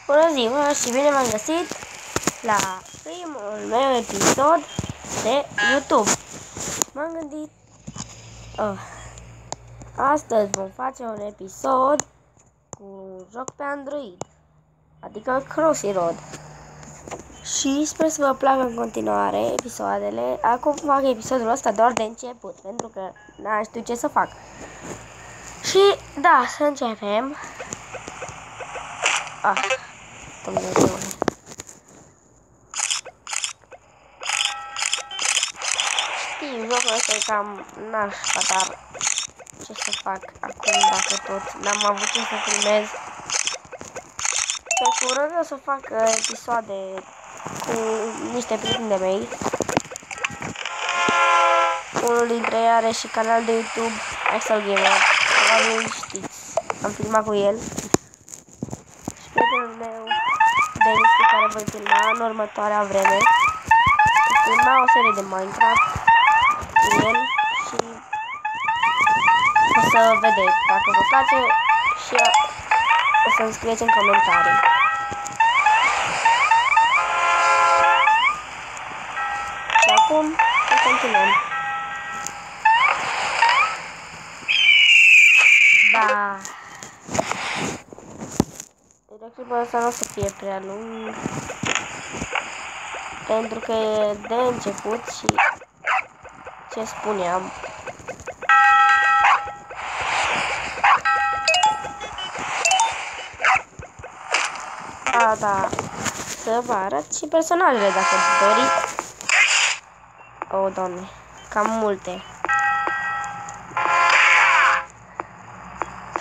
Bună ziua și bine m-am găsit la primul meu episod de YouTube. M-am gândit, astăzi vom face un episod cu un joc pe Android, adică Crossy Road. Și sper să vă placă în continuare episoadele. Acum fac episodul ăsta doar de început, pentru că n-am știut ce să fac. Și da, să începem. Dumnezeule. Știu, jocul ăsta e cam nașpa, dar ce să fac acum dacă tot n-am avut ce să filmez. Pe curând o să fac episoade cu niște prieteni de mei. Unul dintre ei are și canal de YouTube, Axel Gamer. Probabil știți, am filmat cu el. Și prietenul meu, Denis, pe care voi filma în următoarea vreme. Filma o serie de Minecraft cu el și o să vedeți dacă vă place și o să-mi scrieți în comentarii. Și acum să continuăm. Da. Clipul ăsta nu o să fie prea lung, pentru că e de început și ce spuneam. Da, să vă arăt și personajele dacă doriți. O, Doamne, cam multe.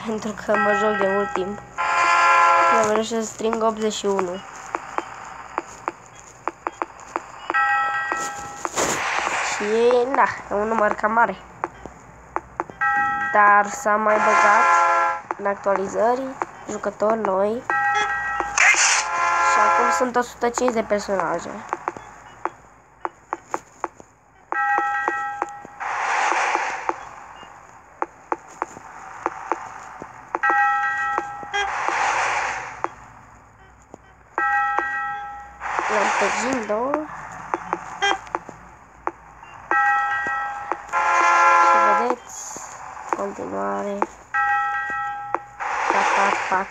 Pentru că mă joc de mult timp. Am reușit să string 81. Și, da, e un număr cam mare. Dar s-a mai băgat în actualizări jucători noi. Și acum sunt 105 de personaje. L-am pe Jindo. Și vedeți, continuare. Pac.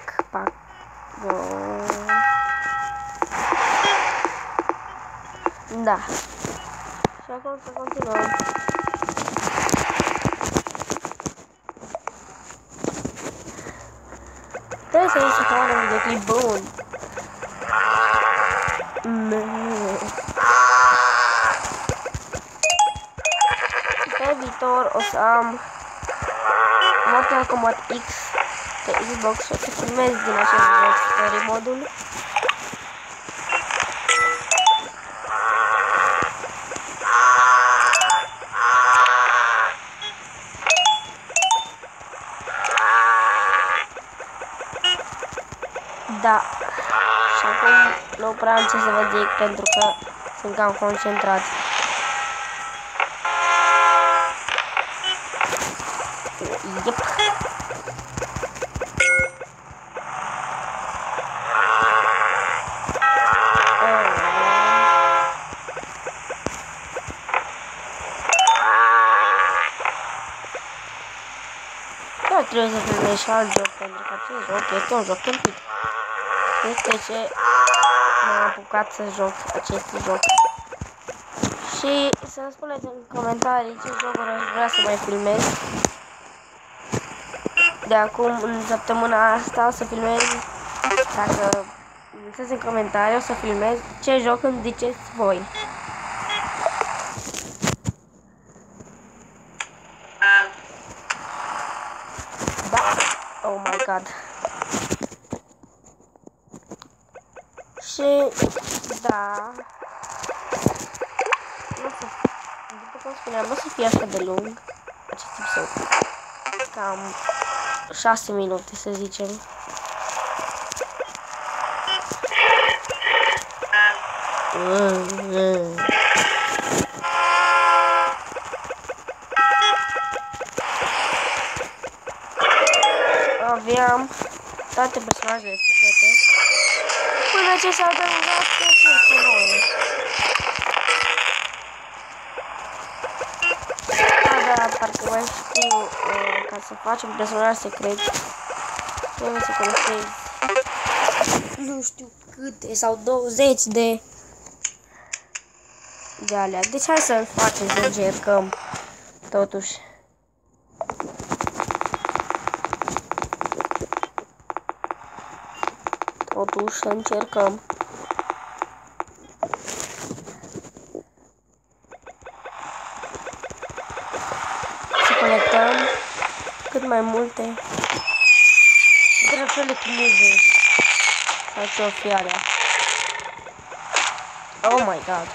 Da. Și acum să continuăm. Trebuie să iei să fac un videoclip bun. Pe viitor o să am Mortal Kombat X pe Xbox și o să filmez din acest joc story modul. Da. Și acum nu prea am ce să vă zic pentru că sunt cam concentrat. Yep. Da, trebuie să filmez și alt joc pentru că acest joc este un joc tâmpit. Este ce m-am apucat să joc acest joc. Și să-mi spuneți în comentarii ce jocuri aș vrea să mai filmez. De acum, în săptămâna asta, o să filmez, dacă lăsați în comentarii, o să filmez ce joc îmi ziceți voi. Da, oh my god. Și, da, nu să, după cum spuneam, nu o să fie așa de lung acest episod. Cam 6 minute, să zicem. Aveam toate personajele secrete. Până ce s-a adăugat cu noi. Da, parcă mai știu, ca să facem personaj secret, trebuie să colectezi, nu știu câte, sau 20 de alea. Deci hai să facem, să încercăm, totuși. Totuși să încercăm. Să colectăm cât mai multe drăfele chimize sau ce-o fi alea. Oh my god.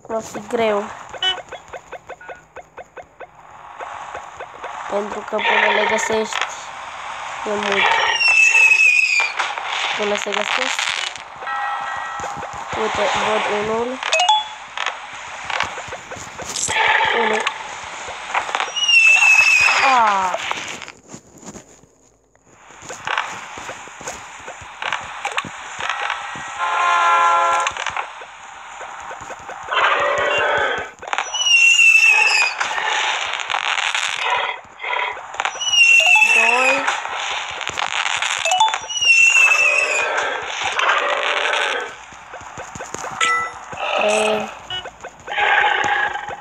O fi greu. Pentru că până le găsești e mult. Până se găsesc. Uite, văd unul. Ah. Doi. 3.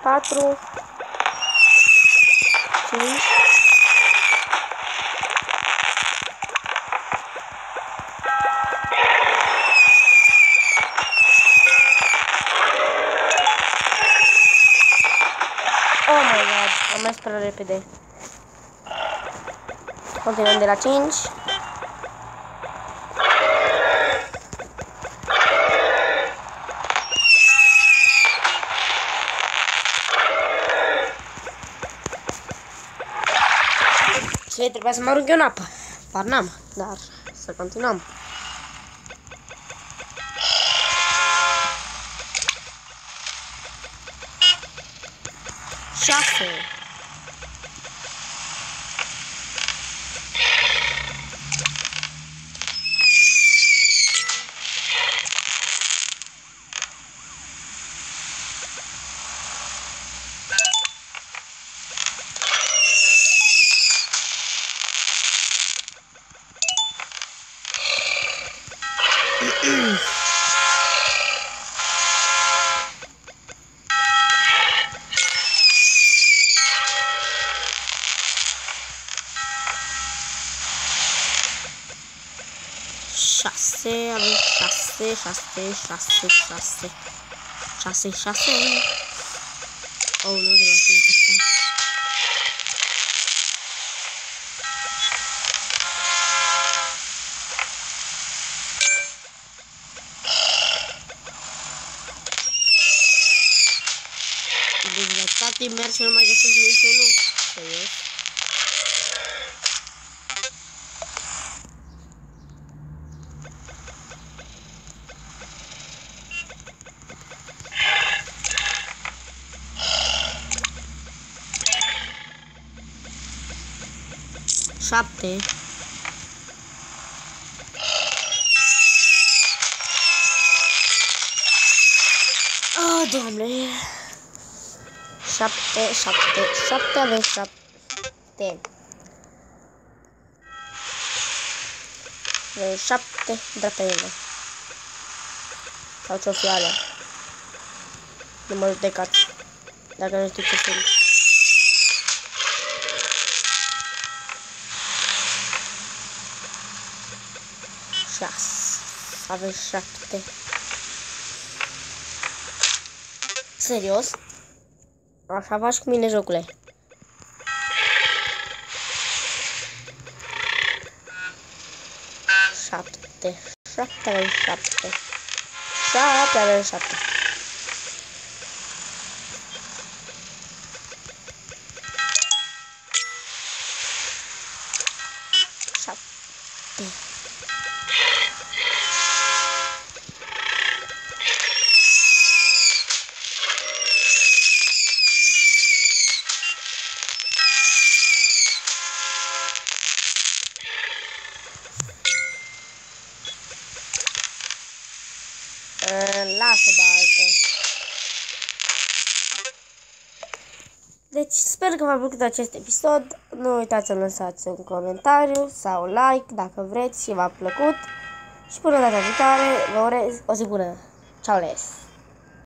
4. 5. Oh my god, am mers prea repede. Continuăm de la 5. Și trebuia să mă arunc eu în apă. Par n-am, dar să continuăm. Șase. Avem 6. Oh, nu vreau să zic asta. Deci de atâta timp merg și nu mai găsesc niciunul. Serios. Șapte. Oh, Doamne. 7, avem 7. Avem 7 drapele. Sau ce-o fi alea. Nu mă judecați. Dacă nu știu ce sunt. Avem 7. Serios? Așa faci cu mine, jocule. 7. 7 avem 7. 7 avem 7. Lasă baltă. Deci sper că v-a plăcut acest episod. Nu uitați să lăsați un comentariu sau like dacă vreți și v-a plăcut. Și până data viitoare vă urez o zi bună. Ciao les!